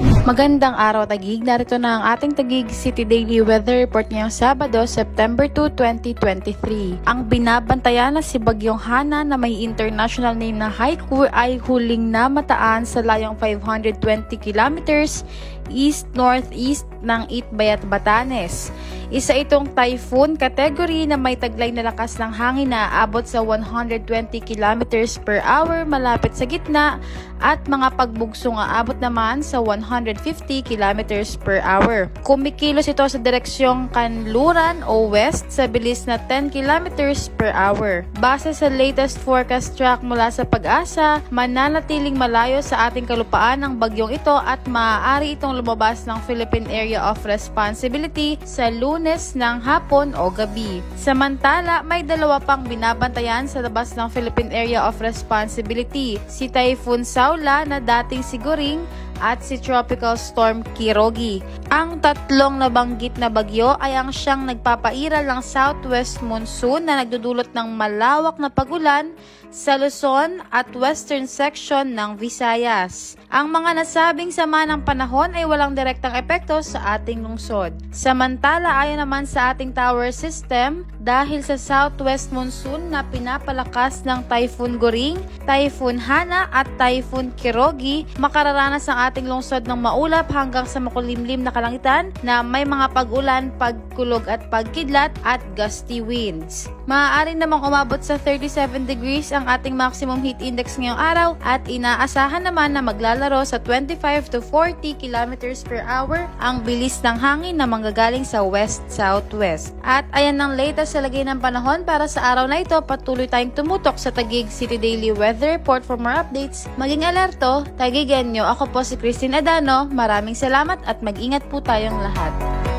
Magandang araw Taguig, narito na ang ating Taguig City Daily Weather Report ngayong Sabado, September 2, 2023. Ang binabantayan na si Bagyong Hana na may international name na Haiku ay huling namataan sa layong 520 kilometers east-northeast ng Itbayat, Batanes. Isa itong typhoon category na may taglay na lakas ng hangin na aabot sa 120 kilometers per hour malapit sa gitna at mga pagbugsong aabot naman sa 150 kilometers per hour. Kumikilos ito sa direksyong kanluran o west sa bilis na 10 kilometers per hour. Base sa latest forecast track mula sa Pag-asa, mananatiling malayo sa ating kalupaan ang bagyong ito at maaari itong lumabas ng Philippine Area of Responsibility sa Lunes ng hapon o gabi. Samantala, may dalawa pang binabantayan sa labas ng Philippine Area of Responsibility, si Typhoon Saula na dating si Goring at si Tropical Storm Kirogi. Ang tatlong nabanggit na bagyo ay ang siyang nagpapairal ng southwest monsoon na nagdudulot ng malawak na pagulan sa Luzon at western section ng Visayas. Ang mga nasabing sama ng panahon ay walang direktang epekto sa ating lungsod. Samantala, ayon naman sa ating tower system, dahil sa southwest monsoon na pinapalakas ng Typhoon Goring, Typhoon Hana at Typhoon Kirogi, makararanas ang ating lungsod ng maulap hanggang sa makulimlim na kalangitan na may mga pag-ulan, pagkulog at pagkidlat at gusty winds. Maaari namang umabot sa 37 degrees ang ating maximum heat index ngayong araw at inaasahan naman na maglalaro sa 25 to 40 kilometers per hour ang bilis ng hangin na manggagaling sa west-southwest. At ayan ang latest sa lagay ng panahon para sa araw na ito. Patuloy tayong tumutok sa Taguig City Daily Weather Report for more updates. Maging alerto, Taguigenyo. Ako po si Christine Adano. Maraming salamat at mag-ingat po tayong lahat.